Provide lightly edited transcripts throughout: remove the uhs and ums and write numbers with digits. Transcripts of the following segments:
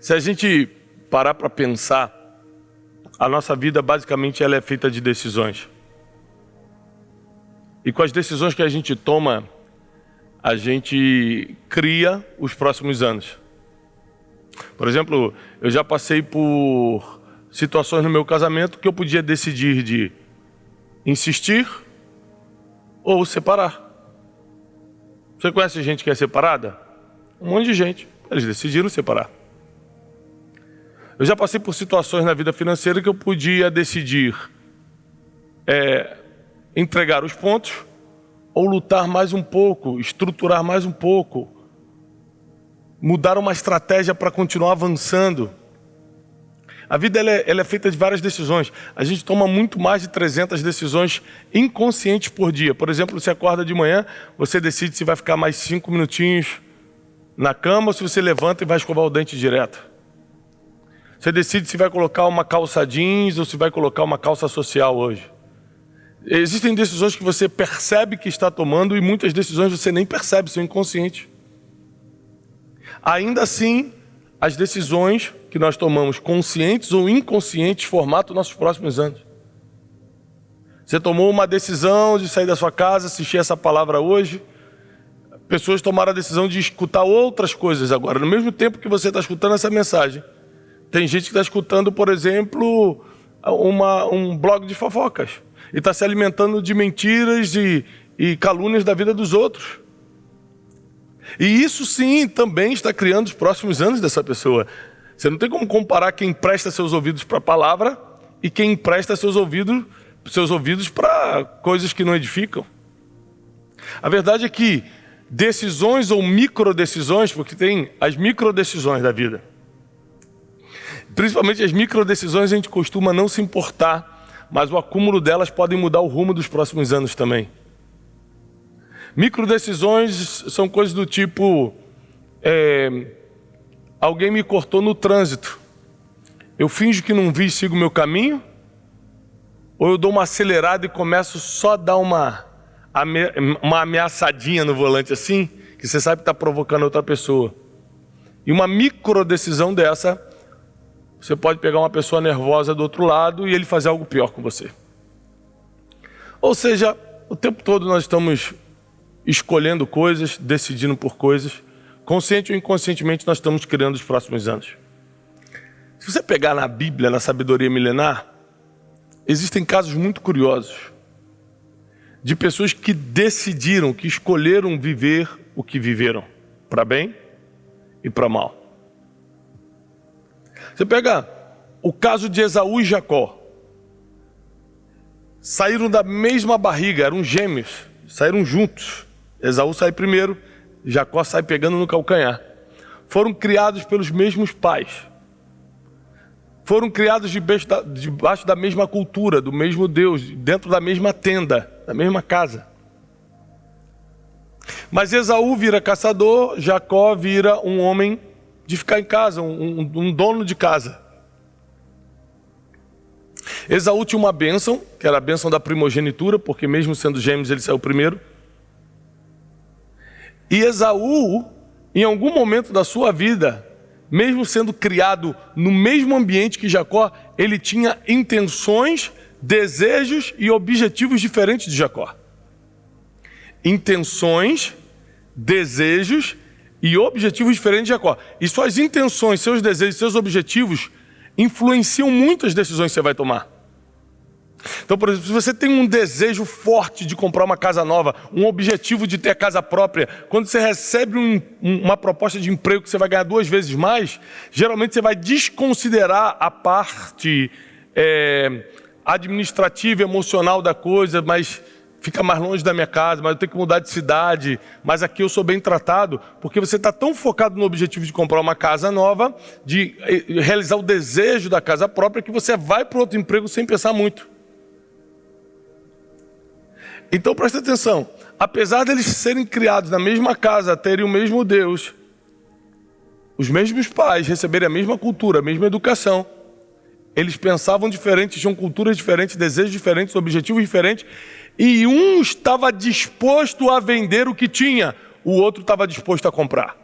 Se a gente parar para pensar, a nossa vida basicamente ela é feita de decisões. E com as decisões que a gente toma, a gente cria os próximos anos. Por exemplo, eu já passei por situações no meu casamento que eu podia decidir de insistir ou separar. Você conhece gente que é separada? Um monte de gente. Eles decidiram separar. Eu já passei por situações na vida financeira que eu podia decidir entregar os pontos ou lutar mais um pouco, estruturar mais um pouco, mudar uma estratégia para continuar avançando. A vida ela é feita de várias decisões. A gente toma muito mais de 300 decisões inconscientes por dia. Por exemplo, você acorda de manhã, você decide se vai ficar mais 5 minutinhos na cama ou se você levanta e vai escovar o dente direto. Você decide se vai colocar uma calça jeans ou se vai colocar uma calça social hoje. Existem decisões que você percebe que está tomando e muitas decisões você nem percebe, são inconscientes. Ainda assim, as decisões que nós tomamos, conscientes ou inconscientes, formatam nossos próximos anos. Você tomou uma decisão de sair da sua casa, assistir essa palavra hoje. Pessoas tomaram a decisão de escutar outras coisas agora. No mesmo tempo que você está escutando essa mensagem, tem gente que está escutando, por exemplo, um blog de fofocas. E está se alimentando de mentiras e calúnias da vida dos outros. E isso sim também está criando os próximos anos dessa pessoa. Você não tem como comparar quem empresta seus ouvidos para a palavra e quem empresta seus ouvidos para coisas que não edificam. A verdade é que decisões ou microdecisões, porque tem as microdecisões da vida. Principalmente as microdecisões a gente costuma não se importar, mas o acúmulo delas podem mudar o rumo dos próximos anos também. Microdecisões são coisas do tipo, alguém me cortou no trânsito. Eu finjo que não vi e sigo o meu caminho? Ou eu dou uma acelerada e começo só a dar uma ameaçadinha no volante assim, que você sabe que está provocando outra pessoa. E uma microdecisão dessa, você pode pegar uma pessoa nervosa do outro lado e ele fazer algo pior com você. Ou seja, o tempo todo nós estamos escolhendo coisas, decidindo por coisas. Consciente ou inconscientemente nós estamos criando os próximos anos. Se você pegar na Bíblia, na sabedoria milenar, existem casos muito curiosos de pessoas que decidiram, que escolheram viver o que viveram, para bem e para mal. Você pega o caso de Esaú e Jacó. Saíram da mesma barriga, eram gêmeos, saíram juntos. Esaú sai primeiro, Jacó sai pegando no calcanhar. Foram criados pelos mesmos pais. Foram criados debaixo da mesma cultura, do mesmo Deus, dentro da mesma tenda, da mesma casa. Mas Esaú vira caçador, Jacó vira um homem de ficar em casa, um dono de casa. Esaú tinha uma bênção, que era a bênção da primogenitura, porque mesmo sendo gêmeos ele saiu primeiro. E Esaú, em algum momento da sua vida, mesmo sendo criado no mesmo ambiente que Jacó, ele tinha intenções, desejos e objetivos diferentes de Jacó. Intenções, desejos e objetivos diferentes de Jacó. E suas intenções, seus desejos, seus objetivos influenciam muito as decisões que você vai tomar. Então, por exemplo, se você tem um desejo forte de comprar uma casa nova, um objetivo de ter a casa própria, quando você recebe uma proposta de emprego que você vai ganhar 2 vezes mais, geralmente você vai desconsiderar a parte administrativa, emocional da coisa, mas fica mais longe da minha casa, mas eu tenho que mudar de cidade, mas aqui eu sou bem tratado, porque você está tão focado no objetivo de comprar uma casa nova, de realizar o desejo da casa própria, que você vai para outro emprego sem pensar muito. Então presta atenção, apesar deles serem criados na mesma casa, terem o mesmo Deus, os mesmos pais, receberem a mesma cultura, a mesma educação, eles pensavam diferente, tinham culturas diferentes, desejos diferentes, objetivos diferentes, e um estava disposto a vender o que tinha, o outro estava disposto a comprar.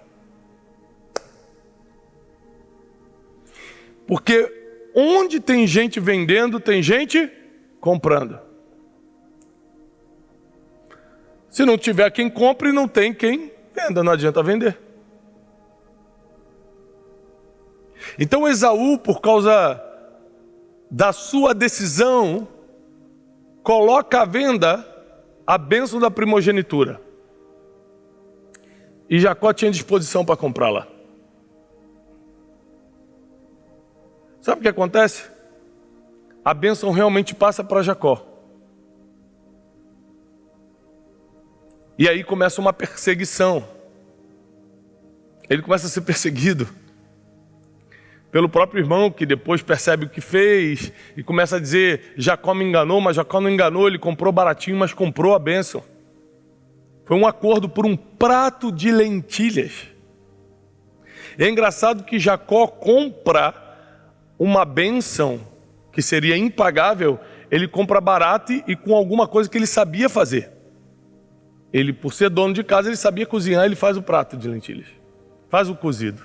Porque onde tem gente vendendo, tem gente comprando. Se não tiver quem compre, não tem quem venda, não adianta vender. Então Esaú, por causa da sua decisão, coloca à venda a bênção da primogenitura. E Jacó tinha disposição para comprá-la. Sabe o que acontece? A bênção realmente passa para Jacó. E aí começa uma perseguição. Ele começa a ser perseguido pelo próprio irmão, que depois percebe o que fez e começa a dizer: Jacó me enganou, mas Jacó não enganou, ele comprou baratinho, mas comprou a bênção. Foi um acordo por um prato de lentilhas. É engraçado que Jacó compra uma bênção que seria impagável, ele compra barato e com alguma coisa que ele sabia fazer. Ele, por ser dono de casa, ele sabia cozinhar, ele faz o prato de lentilhas, faz o cozido.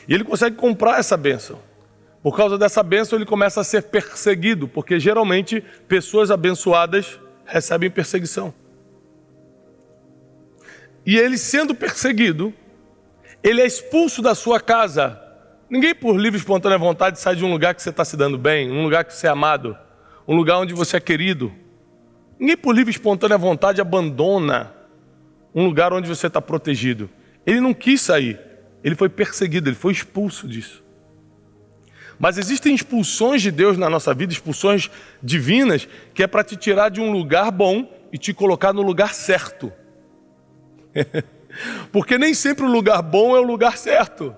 E ele consegue comprar essa bênção. Por causa dessa bênção, ele começa a ser perseguido, porque geralmente pessoas abençoadas recebem perseguição. E ele, sendo perseguido, ele é expulso da sua casa. Ninguém, por livre e espontânea vontade, sai de um lugar que você está se dando bem, um lugar que você é amado, um lugar onde você é querido. Ninguém, por livre e espontânea vontade, abandona um lugar onde você está protegido. Ele não quis sair, ele foi perseguido, ele foi expulso disso. Mas existem expulsões de Deus na nossa vida, expulsões divinas, que é para te tirar de um lugar bom e te colocar no lugar certo. Porque nem sempre o lugar bom é o lugar certo.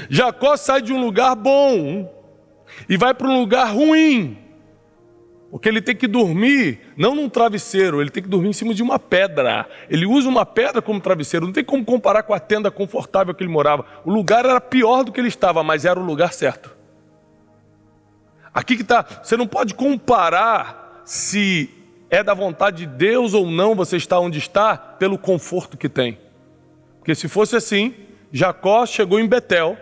Jacó sai de um lugar bom e vai para um lugar ruim. Porque ele tem que dormir, não num travesseiro, ele tem que dormir em cima de uma pedra. Ele usa uma pedra como travesseiro, não tem como comparar com a tenda confortável que ele morava. O lugar era pior do que ele estava, mas era o lugar certo. Aqui que está, você não pode comparar se é da vontade de Deus ou não você está onde está pelo conforto que tem. Porque se fosse assim, Jacó chegou em Betel,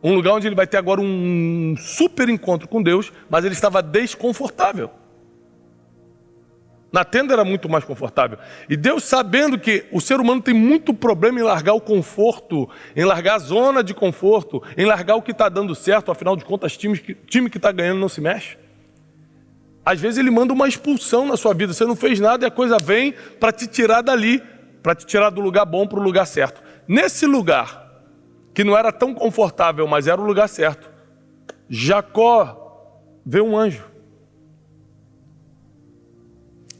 um lugar onde ele vai ter agora um super encontro com Deus, mas ele estava desconfortável. Na tenda era muito mais confortável. E Deus, sabendo que o ser humano tem muito problema em largar o conforto, em largar a zona de conforto, em largar o que está dando certo, afinal de contas, time que está ganhando não se mexe. Às vezes ele manda uma expulsão na sua vida, você não fez nada e a coisa vem para te tirar dali, para te tirar do lugar bom para o lugar certo. Nesse lugar, que não era tão confortável, mas era o lugar certo, Jacó vê um anjo.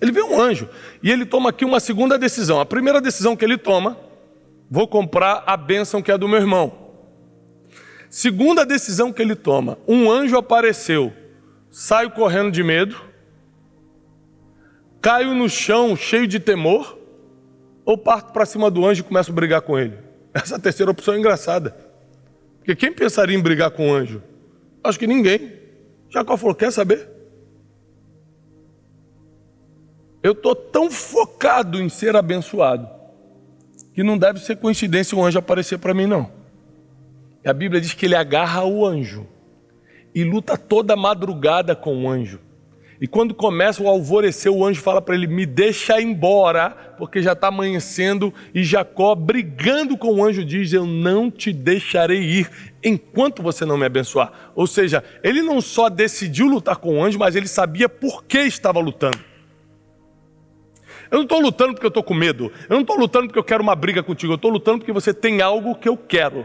Ele vê um anjo e ele toma aqui uma segunda decisão. A primeira decisão que ele toma: vou comprar a bênção que é do meu irmão. Segunda decisão que ele toma: um anjo apareceu. Saio correndo de medo, caio no chão cheio de temor, ou parto para cima do anjo e começo a brigar com ele? Essa terceira opção é engraçada, porque quem pensaria em brigar com o anjo? Acho que ninguém. Jacó falou: quer saber? Eu estou tão focado em ser abençoado que não deve ser coincidência o anjo aparecer para mim, não. E a Bíblia diz que ele agarra o anjo e luta toda madrugada com o anjo. E quando começa o alvorecer, o anjo fala para ele: me deixa ir embora, porque já está amanhecendo. E Jacó, brigando com o anjo, diz: eu não te deixarei ir enquanto você não me abençoar. Ou seja, ele não só decidiu lutar com o anjo, mas ele sabia por que estava lutando. Eu não estou lutando porque eu estou com medo, eu não estou lutando porque eu quero uma briga contigo, eu estou lutando porque você tem algo que eu quero.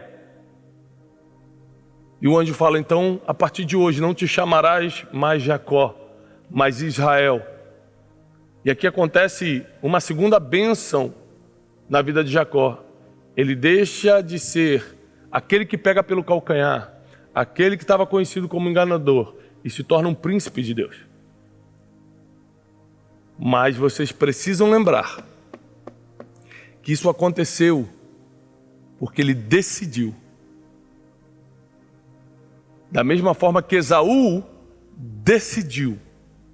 E o anjo fala: então, a partir de hoje, não te chamarás mais Jacó, mas Israel. E aqui acontece uma segunda bênção na vida de Jacó. Ele deixa de ser aquele que pega pelo calcanhar, aquele que estava conhecido como enganador, e se torna um príncipe de Deus. Mas vocês precisam lembrar que isso aconteceu porque ele decidiu. Da mesma forma que Esaú decidiu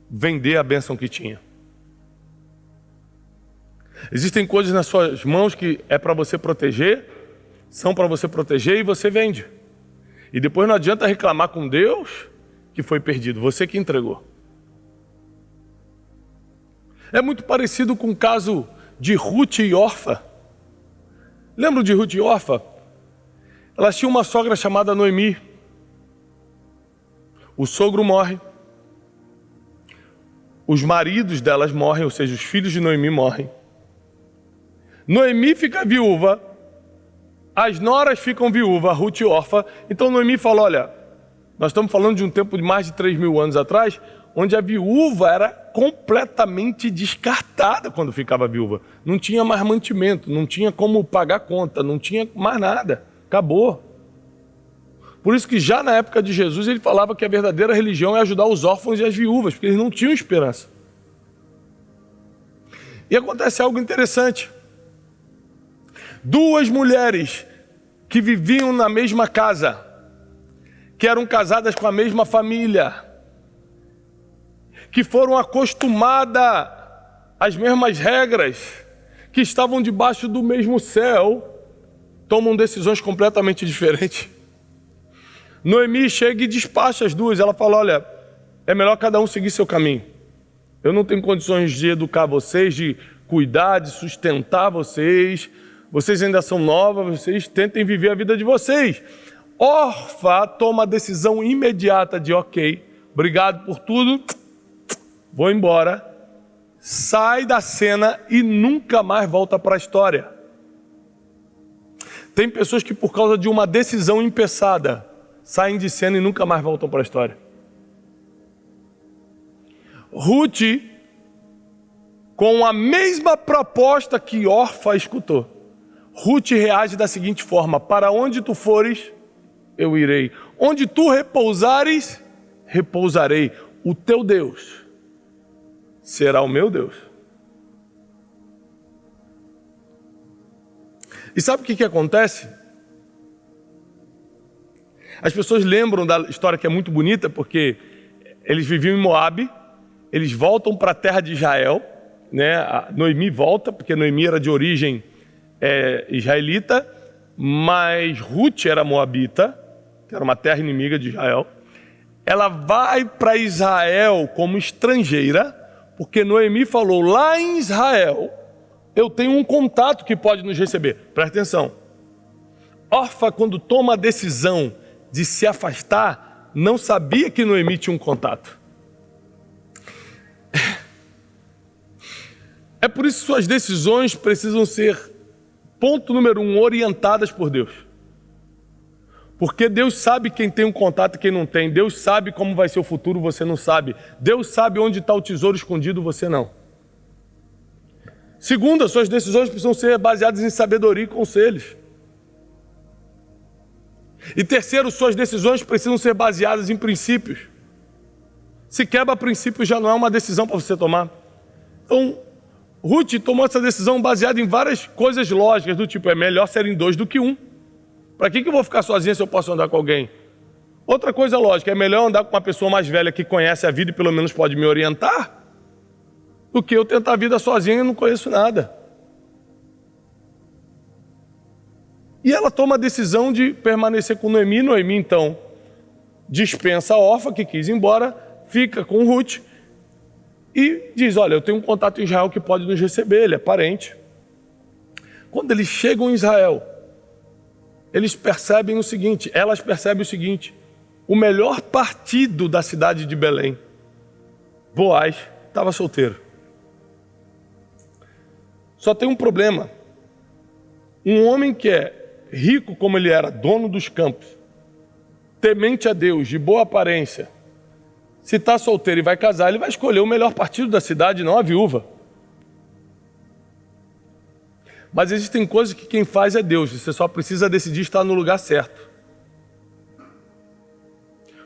vender a bênção que tinha. Existem coisas nas suas mãos que é para você proteger, são para você proteger e você vende. E depois não adianta reclamar com Deus que foi perdido, você que entregou. É muito parecido com o caso de Ruth e Orfa. Lembram de Ruth e Orfa? Elas tinham uma sogra chamada Noemi. O sogro morre. Os maridos delas morrem, ou seja, os filhos de Noemi morrem. Noemi fica viúva. As noras ficam viúvas, Ruth e Orfa. Então Noemi fala, olha, nós estamos falando de um tempo de mais de 3.000 anos atrás, onde a viúva era completamente descartada quando ficava viúva. Não tinha mais mantimento, não tinha como pagar conta, não tinha mais nada. Acabou. Por isso que já na época de Jesus ele falava que a verdadeira religião é ajudar os órfãos e as viúvas, porque eles não tinham esperança. E acontece algo interessante. Duas mulheres que viviam na mesma casa, que eram casadas com a mesma família, que foram acostumadas às mesmas regras, que estavam debaixo do mesmo céu, tomam decisões completamente diferentes. Noemi chega e despacha as duas. Ela fala, olha, é melhor cada um seguir seu caminho. Eu não tenho condições de educar vocês, de cuidar, de sustentar vocês. Vocês ainda são novas, vocês tentem viver a vida de vocês. Orfa toma a decisão imediata de, ok, obrigado por tudo, vou embora. Sai da cena e nunca mais volta para a história. Tem pessoas que por causa de uma decisão impensada, saem de cena e nunca mais voltam para a história. Ruth, com a mesma proposta que Orfa escutou, Ruth reage da seguinte forma, para onde tu fores, eu irei. Onde tu repousares, repousarei. O teu Deus será o meu Deus. E sabe o que acontece? As pessoas lembram da história que é muito bonita, porque eles viviam em Moabe, eles voltam para a terra de Israel, né? A Noemi volta, porque Noemi era de origem israelita, mas Ruth era moabita, que era uma terra inimiga de Israel. Ela vai para Israel como estrangeira, porque Noemi falou, lá em Israel, eu tenho um contato que pode nos receber. Presta atenção. Orfa, quando toma a decisão de se afastar, não sabia que Noemi tinha um contato. É por isso que suas decisões precisam ser, ponto número 1, orientadas por Deus. Porque Deus sabe quem tem um contato e quem não tem. Deus sabe como vai ser o futuro, você não sabe. Deus sabe onde está o tesouro escondido, você não. Segundo, as suas decisões precisam ser baseadas em sabedoria e conselhos. E terceiro, suas decisões precisam ser baseadas em princípios. Se quebra princípios, já não é uma decisão para você tomar. Então, Ruth tomou essa decisão baseada em várias coisas lógicas, do tipo, é melhor serem dois do que um. Para que eu vou ficar sozinha se eu posso andar com alguém? Outra coisa lógica, é melhor andar com uma pessoa mais velha que conhece a vida e pelo menos pode me orientar, do que eu tentar a vida sozinha e não conheço nada. E ela toma a decisão de permanecer com Noemi. Noemi, então, dispensa a Orfa, que quis ir embora, fica com Ruth e diz, olha, eu tenho um contato em Israel que pode nos receber, ele é parente. Quando eles chegam em Israel, elas percebem o seguinte, o melhor partido da cidade de Belém, Boaz, estava solteiro. Só tem um problema. Um homem que é rico como ele era, dono dos campos, temente a Deus, de boa aparência, se está solteiro e vai casar, ele vai escolher o melhor partido da cidade, não a viúva. Mas existem coisas que quem faz é Deus, você só precisa decidir estar no lugar certo.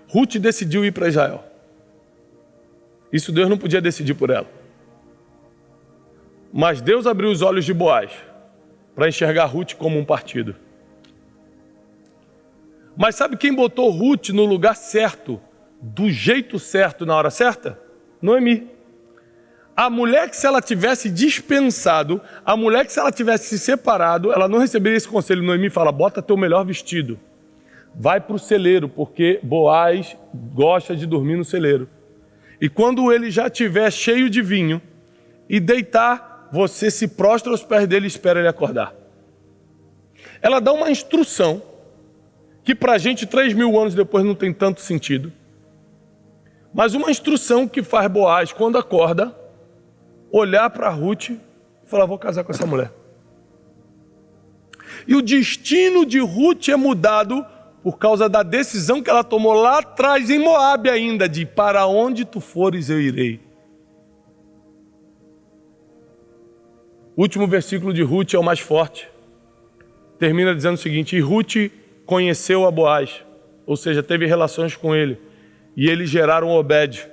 Ruth decidiu ir para Israel. Isso Deus não podia decidir por ela. Mas Deus abriu os olhos de Boaz para enxergar Ruth como um partido. Mas sabe quem botou Ruth no lugar certo, do jeito certo, na hora certa? Noemi. A mulher que se ela tivesse dispensado, a mulher que se ela tivesse se separado, ela não receberia esse conselho. Noemi fala, bota teu melhor vestido. Vai para o celeiro, porque Boaz gosta de dormir no celeiro. E quando ele já estiver cheio de vinho e deitar, você se prostra aos pés dele e espera ele acordar. Ela dá uma instrução que para a gente 3.000 anos depois não tem tanto sentido. Mas uma instrução que faz Boaz, quando acorda, olhar para Ruth e falar, vou casar com essa mulher. E o destino de Ruth é mudado por causa da decisão que ela tomou lá atrás, em Moabe ainda, de para onde tu fores eu irei. O último versículo de Ruth é o mais forte. Termina dizendo o seguinte, e Ruth conheceu a Boaz, ou seja, teve relações com ele, e eles geraram Obed.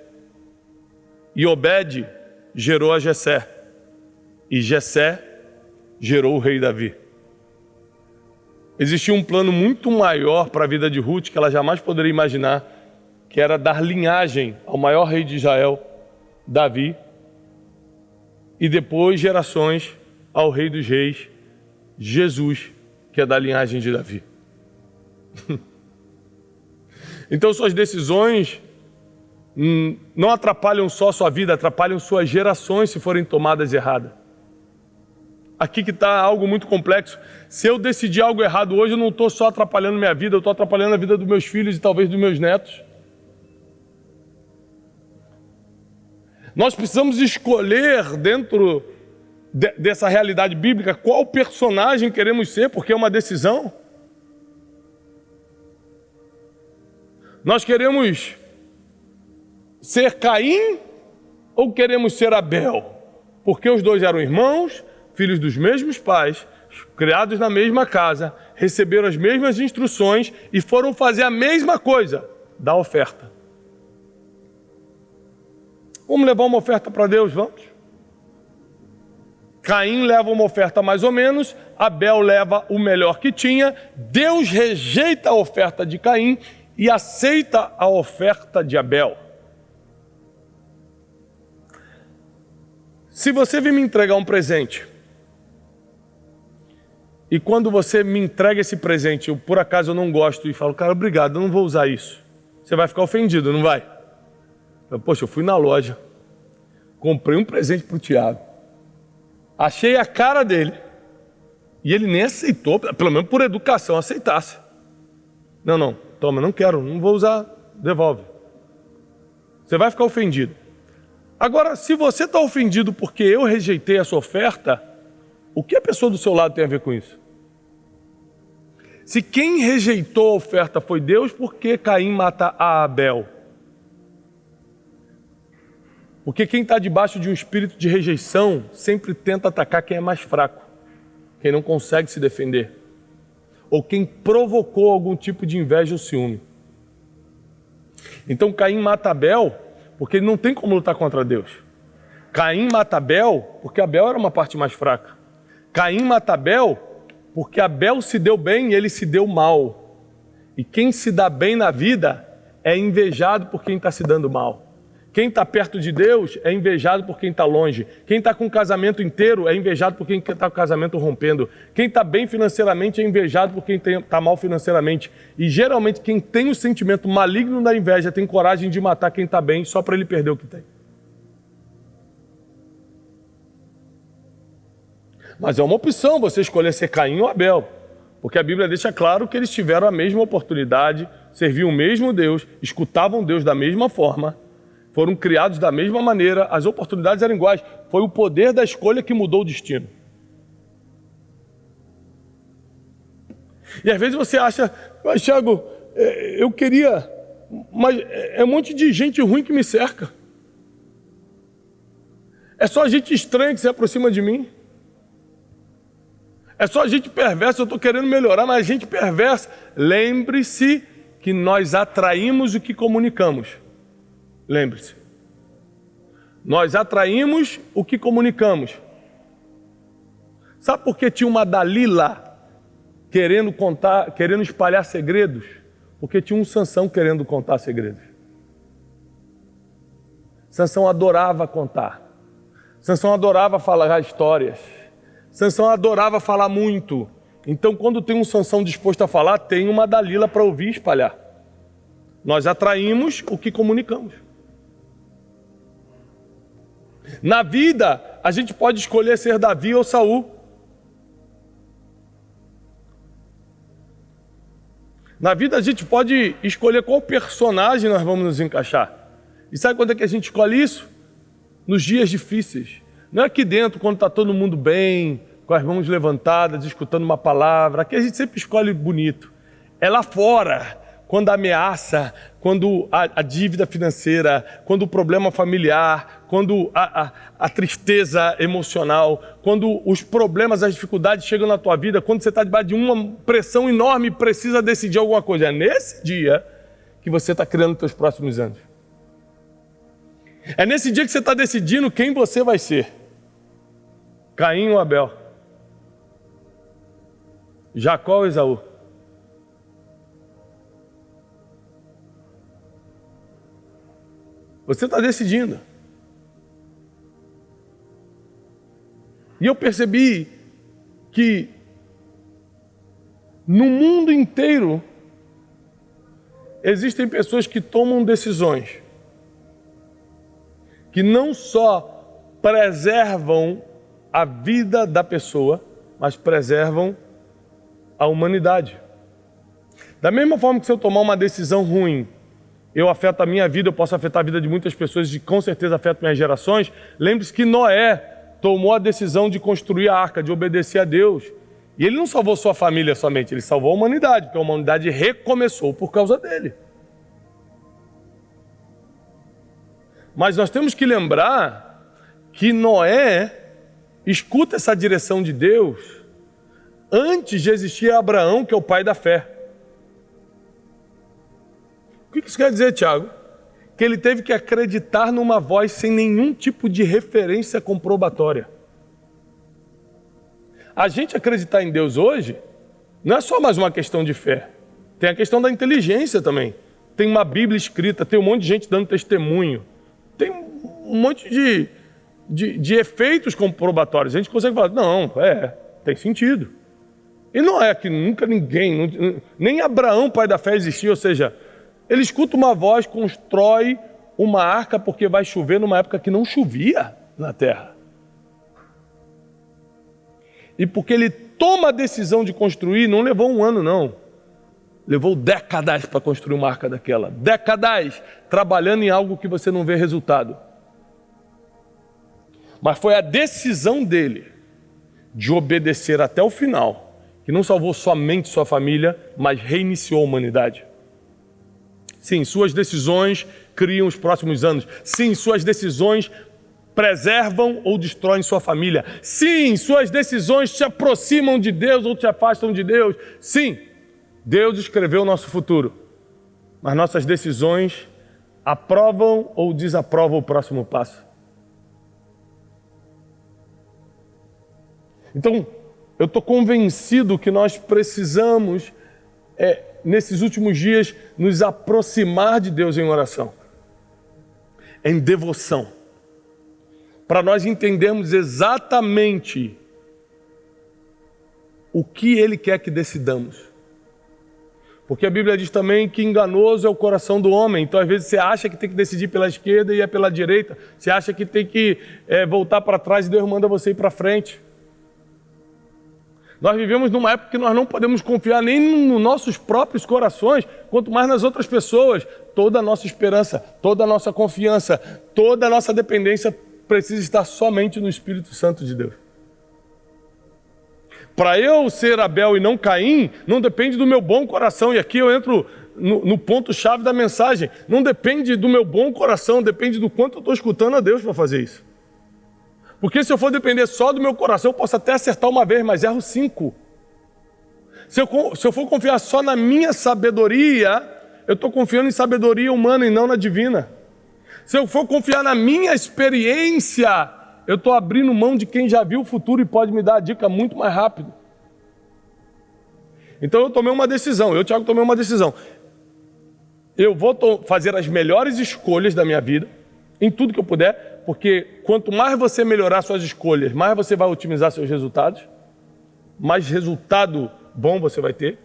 E Obed gerou a Jessé, e Jessé gerou o rei Davi. Existia um plano muito maior para a vida de Ruth, que ela jamais poderia imaginar, que era dar linhagem ao maior rei de Israel, Davi, e depois gerações ao rei dos reis, Jesus, que é da linhagem de Davi. Então suas decisões não atrapalham só sua vida, atrapalham suas gerações se forem tomadas erradas. Aqui que está algo muito complexo. Se eu decidir algo errado hoje, eu não estou só atrapalhando minha vida, eu estou atrapalhando a vida dos meus filhos e talvez dos meus netos. Nós precisamos escolher dentro dessa realidade bíblica qual personagem queremos ser, porque é uma decisão. Nós queremos ser Caim ou queremos ser Abel? Porque os dois eram irmãos, filhos dos mesmos pais, criados na mesma casa, receberam as mesmas instruções e foram fazer a mesma coisa, dar oferta. Vamos levar uma oferta para Deus, vamos? Caim leva uma oferta mais ou menos, Abel leva o melhor que tinha, Deus rejeita a oferta de Caim e aceita a oferta de Abel. Se você vir me entregar um presente, e quando você me entrega esse presente, eu por acaso eu não gosto e falo, cara, obrigado, eu não vou usar isso. Você vai ficar ofendido, não vai? Poxa, eu fui na loja, comprei um presente para o Tiago, achei a cara dele, e ele nem aceitou, pelo menos por educação, aceitasse. Não, toma, não quero, não vou usar, devolve. Você vai ficar ofendido. Agora, se você está ofendido porque eu rejeitei a sua oferta, o que a pessoa do seu lado tem a ver com isso? Se quem rejeitou a oferta foi Deus, por que Caim mata a Abel? Porque quem está debaixo de um espírito de rejeição sempre tenta atacar quem é mais fraco, quem não consegue se defender, ou quem provocou algum tipo de inveja ou ciúme. Então Caim mata Abel porque ele não tem como lutar contra Deus. Caim mata Abel porque Abel era uma parte mais fraca. Caim mata Abel porque Abel se deu bem e ele se deu mal. E quem se dá bem na vida é invejado por quem está se dando mal. Quem está perto de Deus é invejado por quem está longe. Quem está com o casamento inteiro é invejado por quem está com o casamento rompendo. Quem está bem financeiramente é invejado por quem está mal financeiramente. E geralmente quem tem o sentimento maligno da inveja tem coragem de matar quem está bem só para ele perder o que tem. Mas é uma opção você escolher ser Caim ou Abel, porque a Bíblia deixa claro que eles tiveram a mesma oportunidade, serviam o mesmo Deus, escutavam Deus da mesma forma, foram criados da mesma maneira, as oportunidades eram iguais. Foi o poder da escolha que mudou o destino. E às vezes você acha, mas Thiago, eu queria, mas é um monte de gente ruim que me cerca. É só gente estranha que se aproxima de mim. É só gente perversa, eu estou querendo melhorar, mas gente perversa. Lembre-se que nós atraímos o que comunicamos. Lembre-se. Nós atraímos o que comunicamos. Sabe por que tinha uma Dalila querendo espalhar segredos? Porque tinha um Sansão querendo contar segredos. Sansão adorava contar. Sansão adorava falar histórias. Sansão adorava falar muito. Então, quando tem um Sansão disposto a falar, tem uma Dalila para ouvir e espalhar. Nós atraímos o que comunicamos. Na vida, a gente pode escolher ser Davi ou Saul. Na vida, a gente pode escolher qual personagem nós vamos nos encaixar. E sabe quando é que a gente escolhe isso? Nos dias difíceis. Não é aqui dentro, quando está todo mundo bem, com as mãos levantadas, escutando uma palavra. Aqui a gente sempre escolhe bonito. É lá fora, quando a ameaça, quando a dívida financeira, quando o problema familiar, quando a tristeza emocional, quando os problemas, as dificuldades chegam na tua vida, quando você está debaixo de uma pressão enorme e precisa decidir alguma coisa. É nesse dia que você está criando os teus próximos anos. É nesse dia que você está decidindo quem você vai ser. Caim ou Abel? Jacó ou Esaú? Você está decidindo. E eu percebi que no mundo inteiro existem pessoas que tomam decisões que não só preservam a vida da pessoa, mas preservam a humanidade. Da mesma forma que se eu tomar uma decisão ruim, eu afeto a minha vida, eu posso afetar a vida de muitas pessoas e com certeza afeto minhas gerações. Lembre-se que Noé tomou a decisão de construir a arca, de obedecer a Deus. E ele não salvou sua família somente, ele salvou a humanidade, porque a humanidade recomeçou por causa dele. Mas nós temos que lembrar que Noé escuta essa direção de Deus antes de existir Abraão, que é o pai da fé. O que isso quer dizer, Tiago? Que ele teve que acreditar numa voz sem nenhum tipo de referência comprobatória. A gente acreditar em Deus hoje não é só mais uma questão de fé. Tem a questão da inteligência também. Tem uma Bíblia escrita, tem um monte de gente dando testemunho. Tem um monte de efeitos comprobatórios. A gente consegue falar, não, tem sentido. E não é que nunca ninguém, nem Abraão, pai da fé, existiu, ou seja, ele escuta uma voz, constrói uma arca porque vai chover numa época que não chovia na terra. E porque ele toma a decisão de construir, não levou um ano não. Levou décadas para construir uma arca daquela. Décadas trabalhando em algo que você não vê resultado. Mas foi a decisão dele de obedecer até o final, que não salvou somente sua família, mas reiniciou a humanidade. Sim, suas decisões criam os próximos anos. Sim, suas decisões preservam ou destroem sua família. Sim, suas decisões te aproximam de Deus ou te afastam de Deus. Sim, Deus escreveu o nosso futuro, mas nossas decisões aprovam ou desaprovam o próximo passo. Então, eu estou convencido que nós precisamos, nesses últimos dias, nos aproximar de Deus em oração, em devoção, para nós entendermos exatamente o que Ele quer que decidamos. Porque a Bíblia diz também que enganoso é o coração do homem. Então, às vezes, você acha que tem que decidir pela esquerda e é pela direita. Você acha que tem que voltar para trás e Deus manda você ir para frente. Nós vivemos numa época que nós não podemos confiar nem nos nossos próprios corações, quanto mais nas outras pessoas. Toda a nossa esperança, toda a nossa confiança, toda a nossa dependência precisa estar somente no Espírito Santo de Deus. Para eu ser Abel e não Caim, não depende do meu bom coração. E aqui eu entro no ponto-chave da mensagem. Não depende do meu bom coração, depende do quanto eu estou escutando a Deus para fazer isso. Porque se eu for depender só do meu coração, eu posso até acertar uma vez, mas erro 5. Se eu for confiar só na minha sabedoria, eu estou confiando em sabedoria humana e não na divina. Se eu for confiar na minha experiência, eu estou abrindo mão de quem já viu o futuro e pode me dar a dica muito mais rápido. Então eu tomei uma decisão, Tiago, tomei uma decisão. Eu vou fazer as melhores escolhas da minha vida, em tudo que eu puder, porque quanto mais você melhorar suas escolhas, mais você vai otimizar seus resultados, mais resultado bom você vai ter.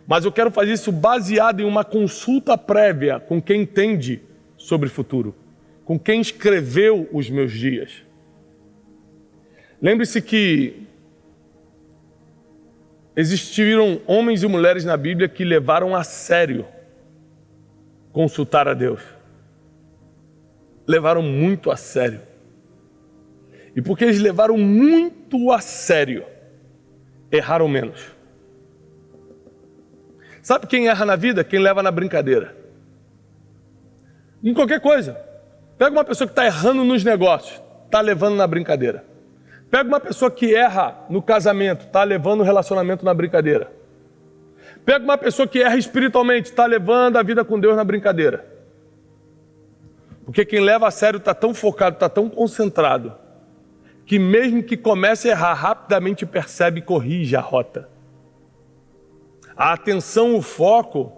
Mas eu quero fazer isso baseado em uma consulta prévia com quem entende sobre o futuro, com quem escreveu os meus dias. Lembre-se que existiram homens e mulheres na Bíblia que levaram a sério consultar a Deus. Levaram muito a sério. E porque eles levaram muito a sério, erraram menos. Sabe quem erra na vida? Quem leva na brincadeira. Em qualquer coisa. Pega uma pessoa que está errando nos negócios, está levando na brincadeira. Pega uma pessoa que erra no casamento, está levando o relacionamento na brincadeira. Pega uma pessoa que erra espiritualmente, está levando a vida com Deus na brincadeira. Porque quem leva a sério está tão focado, está tão concentrado, que mesmo que comece a errar, rapidamente percebe e corrige a rota. A atenção, o foco,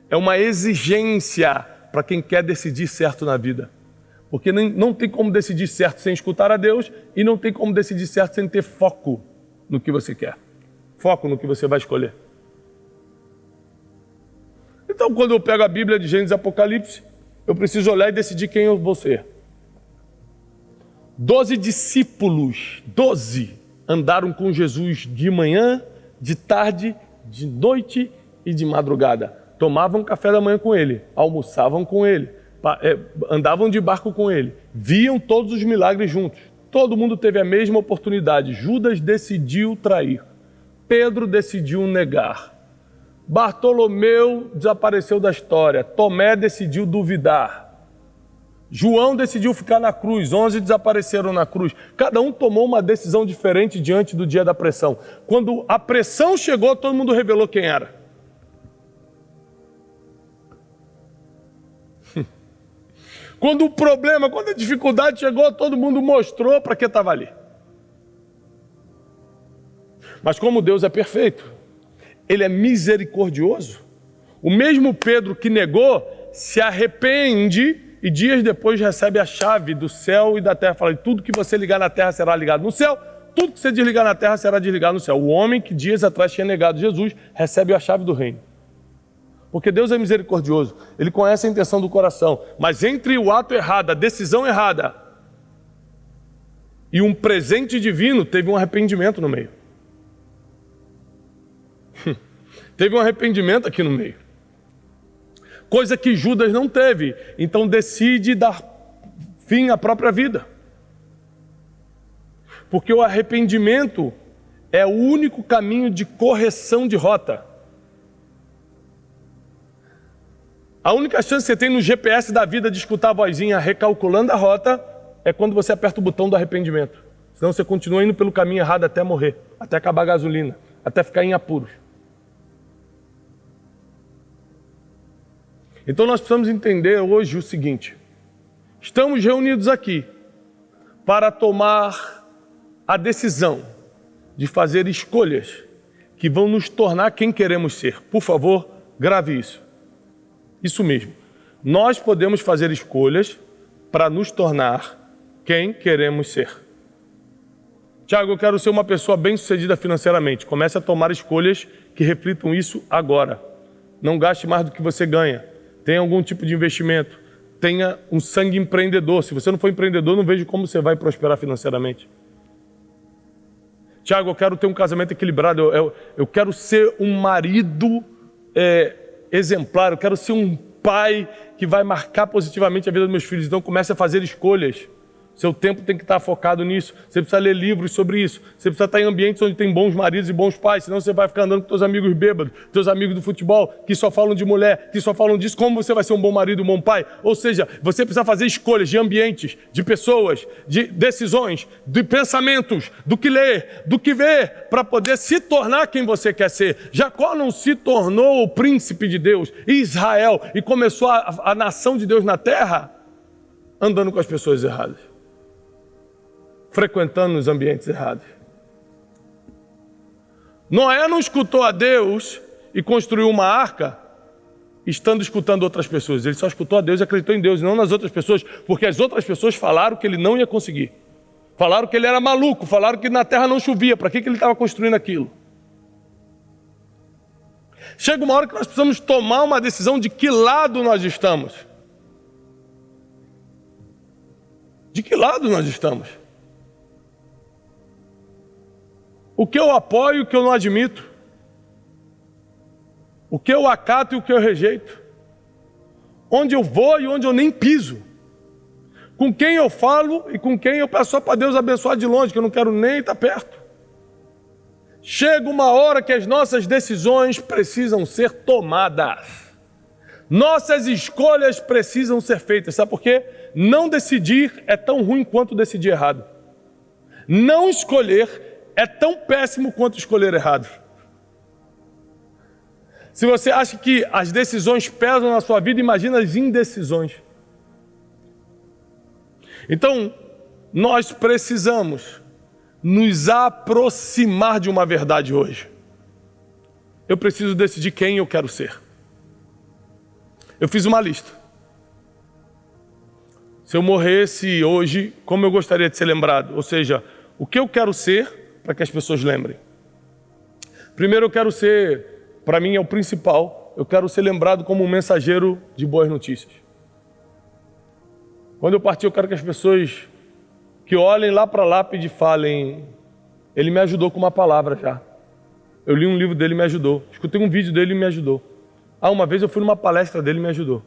é uma exigência para quem quer decidir certo na vida. Porque não tem como decidir certo sem escutar a Deus e não tem como decidir certo sem ter foco no que você quer. Foco no que você vai escolher. Então, quando eu pego a Bíblia de Gênesis e Apocalipse, eu preciso olhar e decidir quem eu vou ser. 12 discípulos, 12, andaram com Jesus de manhã, de tarde, de noite e de madrugada. Tomavam café da manhã com ele, almoçavam com ele, andavam de barco com ele, viam todos os milagres juntos. Todo mundo teve a mesma oportunidade. Judas decidiu trair. Pedro decidiu negar. Bartolomeu desapareceu da história. Tomé decidiu duvidar. João decidiu ficar na cruz. 11 desapareceram na cruz. Cada um tomou uma decisão diferente diante do dia da pressão. Quando a pressão chegou, todo mundo revelou quem era. Quando o problema, quando a dificuldade chegou, todo mundo mostrou para que estava ali. Mas como Deus é perfeito, Ele é misericordioso. O mesmo Pedro que negou se arrepende e dias depois recebe a chave do céu e da terra. Fala, tudo que você ligar na terra será ligado no céu, tudo que você desligar na terra será desligado no céu. O homem que dias atrás tinha negado Jesus recebe a chave do reino. Porque Deus é misericordioso, Ele conhece a intenção do coração. Mas entre o ato errado, a decisão errada e um presente divino, teve um arrependimento no meio. Teve um arrependimento aqui no meio. Coisa que Judas não teve. Então decide dar fim à própria vida. Porque o arrependimento é o único caminho de correção de rota. A única chance que você tem no GPS da vida de escutar a vozinha recalculando a rota é quando você aperta o botão do arrependimento. Senão você continua indo pelo caminho errado até morrer, até acabar a gasolina, até ficar em apuros. Então nós precisamos entender hoje o seguinte: estamos reunidos aqui para tomar a decisão de fazer escolhas que vão nos tornar quem queremos ser. Por favor, grave isso. Isso mesmo. Nós podemos fazer escolhas para nos tornar quem queremos ser. Tiago, eu quero ser uma pessoa bem-sucedida financeiramente. Comece a tomar escolhas que reflitam isso agora. Não gaste mais do que você ganha. Tenha algum tipo de investimento. Tenha um sangue empreendedor. Se você não for empreendedor, não vejo como você vai prosperar financeiramente. Tiago, eu quero ter um casamento equilibrado. Eu quero ser um marido exemplar. Eu quero ser um pai que vai marcar positivamente a vida dos meus filhos. Então comece a fazer escolhas. Seu tempo tem que estar focado nisso. Você precisa ler livros sobre isso. Você precisa estar em ambientes onde tem bons maridos e bons pais. Senão você vai ficar andando com seus amigos bêbados, seus amigos do futebol, que só falam de mulher, que só falam disso. Como você vai ser um bom marido e um bom pai? Ou seja, você precisa fazer escolhas de ambientes, de pessoas, de decisões, de pensamentos, do que ler, do que ver, para poder se tornar quem você quer ser. Jacó não se tornou o príncipe de Deus, Israel, e começou a nação de Deus na terra andando com as pessoas erradas, frequentando os ambientes errados. Noé não escutou a Deus e construiu uma arca estando escutando outras pessoas. Ele só escutou a Deus e acreditou em Deus, e não nas outras pessoas, porque as outras pessoas falaram que ele não ia conseguir. Falaram que ele era maluco, falaram que na terra não chovia, para que ele estava construindo aquilo? Chega uma hora que nós precisamos tomar uma decisão de que lado nós estamos. De que lado nós estamos? O que eu apoio e o que eu não admito? O que eu acato e o que eu rejeito? Onde eu vou e onde eu nem piso? Com quem eu falo e com quem eu peço só para Deus abençoar de longe, que eu não quero nem estar perto? Chega uma hora que as nossas decisões precisam ser tomadas. Nossas escolhas precisam ser feitas. Sabe por quê? Não decidir é tão ruim quanto decidir errado. Não escolher é tão péssimo quanto escolher errado. Se você acha que as decisões pesam na sua vida, imagina as indecisões. Então, nós precisamos nos aproximar de uma verdade hoje. Eu preciso decidir quem eu quero ser. Eu fiz uma lista. Se eu morresse hoje, como eu gostaria de ser lembrado? Ou seja, o que eu quero ser para que as pessoas lembrem? Primeiro eu quero ser, para mim é o principal, eu quero ser lembrado como um mensageiro de boas notícias. Quando eu partir, eu quero que as pessoas que olhem lá para a lápide e falem, ele me ajudou com uma palavra já. Eu li um livro dele e me ajudou. Escutei um vídeo dele e me ajudou. Uma vez eu fui numa palestra dele e me ajudou.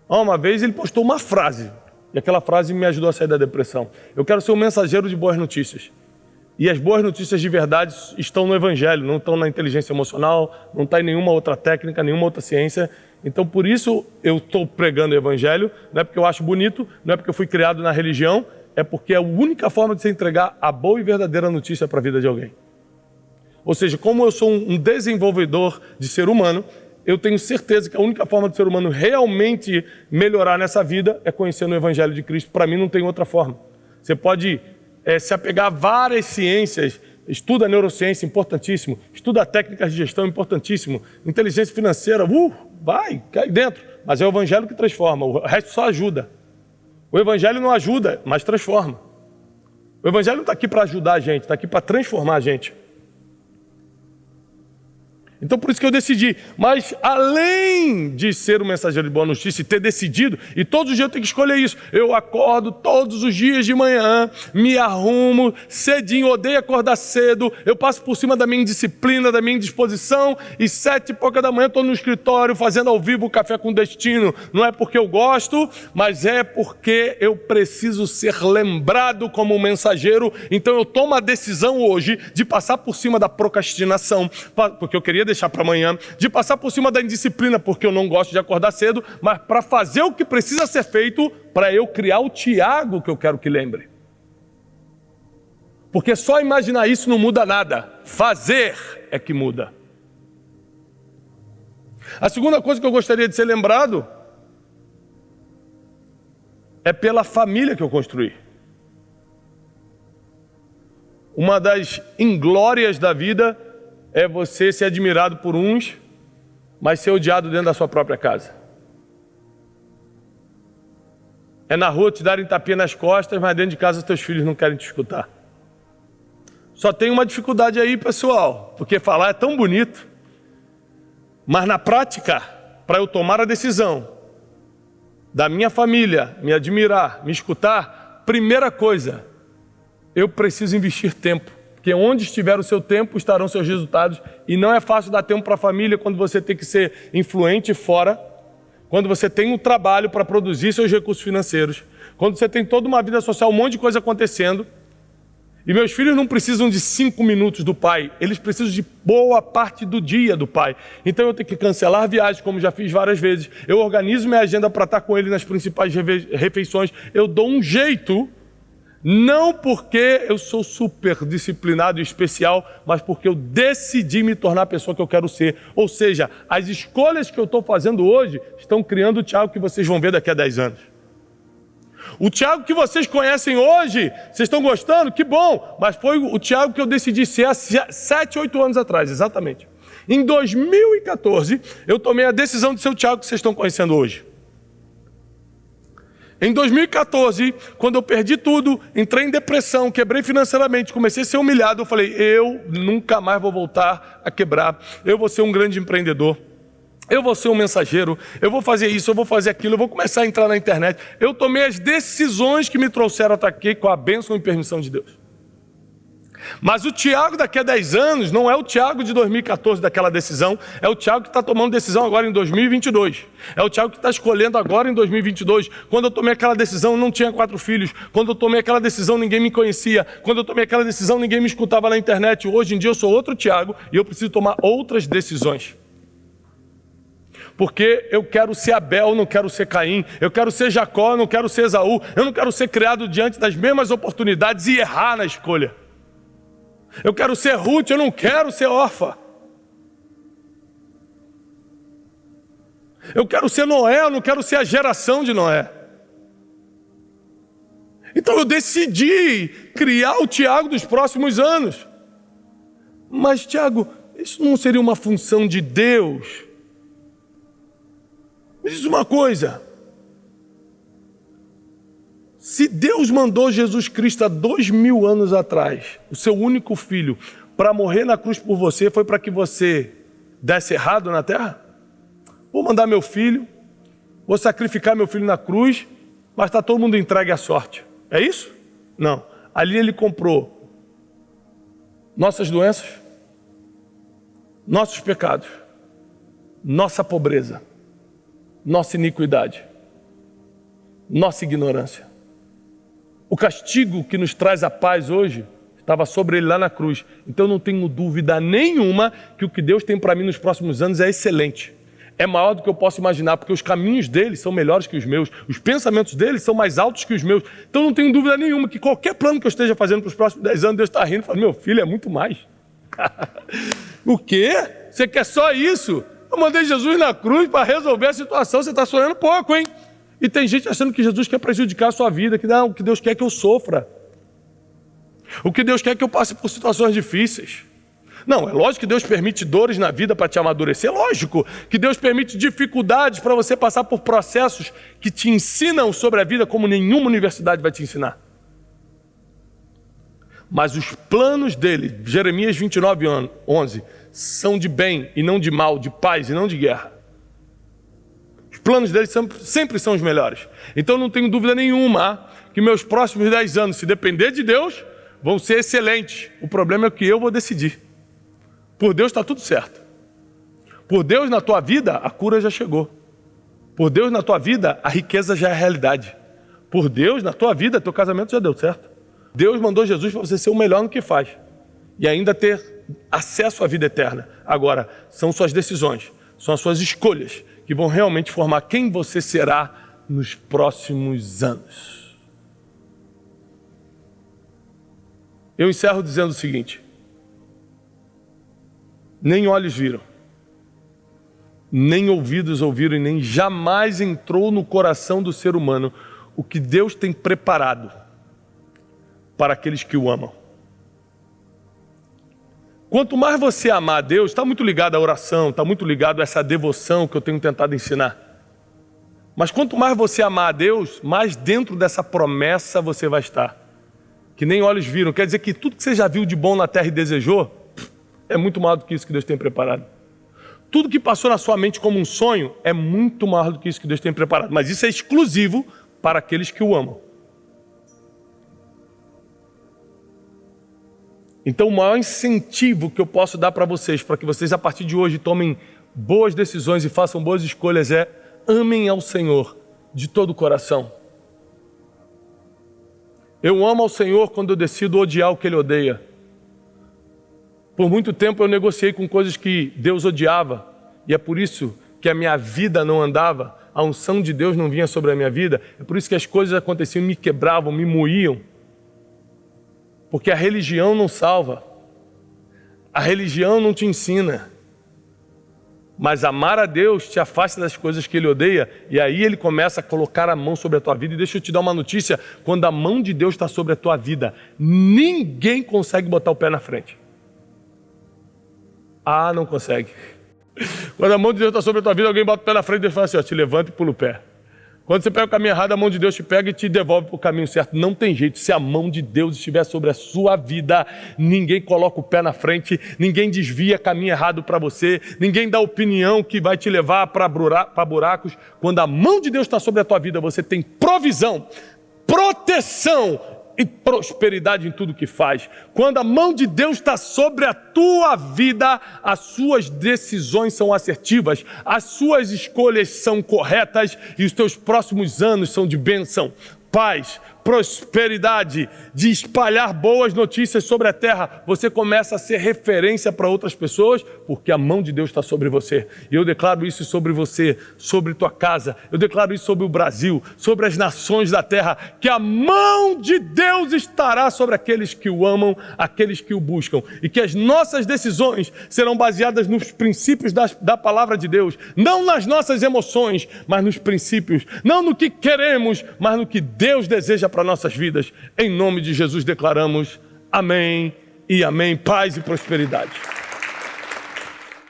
Uma vez ele postou uma frase, e aquela frase me ajudou a sair da depressão. Eu quero ser um mensageiro de boas notícias. E as boas notícias de verdade estão no Evangelho, não estão na inteligência emocional, não está em nenhuma outra técnica, nenhuma outra ciência. Então, por isso eu estou pregando o Evangelho, não é porque eu acho bonito, não é porque eu fui criado na religião, é porque é a única forma de se entregar a boa e verdadeira notícia para a vida de alguém. Ou seja, como eu sou um desenvolvedor de ser humano, eu tenho certeza que a única forma do ser humano realmente melhorar nessa vida é conhecendo o Evangelho de Cristo. Para mim não tem outra forma. Você pode se apegar a várias ciências, estuda neurociência, importantíssimo, estuda técnicas de gestão, importantíssimo, inteligência financeira, vai, cai dentro. Mas é o Evangelho que transforma, o resto só ajuda. O Evangelho não ajuda, mas transforma. O Evangelho não está aqui para ajudar a gente, está aqui para transformar a gente. Então por isso que eu decidi, mas além de ser um mensageiro de boa notícia e ter decidido, e todos os dias eu tenho que escolher isso, eu acordo todos os dias de manhã, me arrumo cedinho, odeio acordar cedo, eu passo por cima da minha indisciplina, da minha indisposição, e 7h pouca da manhã estou no escritório fazendo ao vivo o Café com Destino, não é porque eu gosto, mas é porque eu preciso ser lembrado como um mensageiro, então eu tomo a decisão hoje de passar por cima da procrastinação, porque eu queria deixar para amanhã, de passar por cima da indisciplina, porque eu não gosto de acordar cedo, mas para fazer o que precisa ser feito, para eu criar o Tiago que eu quero que lembre. Porque só imaginar isso não muda nada, fazer é que muda. A segunda coisa que eu gostaria de ser lembrado é pela família que eu construí. Uma das inglórias da vida é você ser admirado por uns, mas ser odiado dentro da sua própria casa. É na rua te darem tapinha nas costas, mas dentro de casa teus filhos não querem te escutar. Só tem uma dificuldade aí, pessoal, porque falar é tão bonito, mas na prática, para eu tomar a decisão da minha família me admirar, me escutar, primeira coisa, eu preciso investir tempo. Porque onde estiver o seu tempo, estarão seus resultados. E não é fácil dar tempo para a família quando você tem que ser influente fora, quando você tem um trabalho para produzir seus recursos financeiros, quando você tem toda uma vida social, um monte de coisa acontecendo. E meus filhos não precisam de 5 minutos do pai, eles precisam de boa parte do dia do pai. Então eu tenho que cancelar viagens, como já fiz várias vezes. Eu organizo minha agenda para estar com ele nas principais refeições. Eu dou um jeito. Não porque eu sou super disciplinado e especial, mas porque eu decidi me tornar a pessoa que eu quero ser. Ou seja, as escolhas que eu estou fazendo hoje estão criando o Tiago que vocês vão ver daqui a 10 anos. O Tiago que vocês conhecem hoje, vocês estão gostando? Que bom! Mas foi o Tiago que eu decidi ser há 7, 8 anos atrás, exatamente. Em 2014, eu tomei a decisão de ser o Tiago que vocês estão conhecendo hoje. Em 2014, quando eu perdi tudo, entrei em depressão, quebrei financeiramente, comecei a ser humilhado, eu falei, eu nunca mais vou voltar a quebrar, eu vou ser um grande empreendedor, eu vou ser um mensageiro, eu vou fazer isso, eu vou fazer aquilo, eu vou começar a entrar na internet. Eu tomei as decisões que me trouxeram até aqui com a bênção e permissão de Deus. Mas o Tiago daqui a 10 anos não é o Tiago de 2014 daquela decisão, é o Tiago que está tomando decisão agora em 2022. É o Tiago que está escolhendo agora em 2022. Quando eu tomei aquela decisão, eu não tinha 4 filhos. Quando eu tomei aquela decisão, ninguém me conhecia. Quando eu tomei aquela decisão, ninguém me escutava na internet. Hoje em dia eu sou outro Tiago e eu preciso tomar outras decisões. Porque eu quero ser Abel, não quero ser Caim. Eu quero ser Jacó, não quero ser Esaú. Eu não quero ser criado diante das mesmas oportunidades e errar na escolha. Eu quero ser Ruth, eu não quero ser órfã. Eu quero ser Noé, eu não quero ser a geração de Noé. Então eu decidi criar o Tiago dos próximos anos. Mas, Tiago, isso não seria uma função de Deus? Me diz uma coisa. Se Deus mandou Jesus Cristo há 2000 anos atrás, o seu único filho, para morrer na cruz por você, foi para que você desse errado na terra? Vou mandar meu filho, vou sacrificar meu filho na cruz, mas está todo mundo entregue à sorte. É isso? Não. Ali ele comprou nossas doenças, nossos pecados, nossa pobreza, nossa iniquidade, nossa ignorância. O castigo que nos traz a paz hoje estava sobre ele lá na cruz. Então eu não tenho dúvida nenhuma que o que Deus tem para mim nos próximos anos é excelente. É maior do que eu posso imaginar, porque os caminhos dele são melhores que os meus. Os pensamentos dele são mais altos que os meus. Então não tenho dúvida nenhuma que qualquer plano que eu esteja fazendo para os próximos 10 anos, Deus está rindo e fala, meu filho, é muito mais. O quê? Você quer só isso? Eu mandei Jesus na cruz para resolver a situação, você está sonhando pouco, hein? E tem gente achando que Jesus quer prejudicar a sua vida, que não, o que Deus quer é que eu sofra. O que Deus quer é que eu passe por situações difíceis. Não, é lógico que Deus permite dores na vida para te amadurecer. É lógico que Deus permite dificuldades para você passar por processos que te ensinam sobre a vida como nenhuma universidade vai te ensinar. Mas os planos dele, Jeremias 29:11, são de bem e não de mal, de paz e não de guerra. Os planos dele sempre são os melhores. Então não tenho dúvida nenhuma que meus próximos 10 anos, se depender de Deus, vão ser excelentes. O problema é que eu vou decidir. Por Deus está tudo certo. Por Deus na tua vida, a cura já chegou. Por Deus na tua vida, a riqueza já é realidade. Por Deus na tua vida, teu casamento já deu certo. Deus mandou Jesus para você ser o melhor no que faz. E ainda ter acesso à vida eterna. Agora, são suas decisões, são as suas escolhas que vão realmente formar quem você será nos próximos anos. Eu encerro dizendo o seguinte: nem olhos viram, nem ouvidos ouviram e nem jamais entrou no coração do ser humano o que Deus tem preparado para aqueles que o amam. Quanto mais você amar a Deus, está muito ligado à oração, está muito ligado a essa devoção que eu tenho tentado ensinar. Mas quanto mais você amar a Deus, mais dentro dessa promessa você vai estar. Que nem olhos viram, quer dizer que tudo que você já viu de bom na terra e desejou, é muito maior do que isso que Deus tem preparado. Tudo que passou na sua mente como um sonho, é muito maior do que isso que Deus tem preparado. Mas isso é exclusivo para aqueles que o amam. Então o maior incentivo que eu posso dar para vocês, para que vocês a partir de hoje tomem boas decisões e façam boas escolhas é: amem ao Senhor de todo o coração. Eu amo ao Senhor quando eu decido odiar o que Ele odeia. Por muito tempo eu negociei com coisas que Deus odiava, e é por isso que a minha vida não andava, a unção de Deus não vinha sobre a minha vida, é por isso que as coisas aconteciam, me quebravam, me moíam. Porque a religião não salva, a religião não te ensina, mas amar a Deus te afasta das coisas que Ele odeia, e aí Ele começa a colocar a mão sobre a tua vida. E deixa eu te dar uma notícia: quando a mão de Deus está sobre a tua vida, ninguém consegue botar o pé na frente. Ah, não consegue. Quando a mão de Deus está sobre a tua vida, alguém bota o pé na frente e Deus fala assim, ó, te levanta e pula o pé. Quando você pega o caminho errado, a mão de Deus te pega e te devolve para o caminho certo. Não tem jeito. Se a mão de Deus estiver sobre a sua vida, ninguém coloca o pé na frente, ninguém desvia caminho errado para você, ninguém dá opinião que vai te levar para buracos. Quando a mão de Deus está sobre a tua vida, você tem provisão, proteção e prosperidade em tudo que faz. Quando a mão de Deus está sobre a tua vida, as suas decisões são assertivas, as suas escolhas são corretas e os teus próximos anos são de bênção, paz, prosperidade, de espalhar boas notícias sobre a terra. Você começa a ser referência para outras pessoas, porque a mão de Deus está sobre você. E eu declaro isso sobre você, sobre tua casa. Eu declaro isso sobre o Brasil, sobre as nações da terra, que a mão de Deus estará sobre aqueles que o amam, aqueles que o buscam. E que as nossas decisões serão baseadas nos princípios da palavra de Deus. Não nas nossas emoções, mas nos princípios. Não no que queremos, mas no que Deus deseja para nossas vidas. Em nome de Jesus declaramos amém e amém. Paz e prosperidade.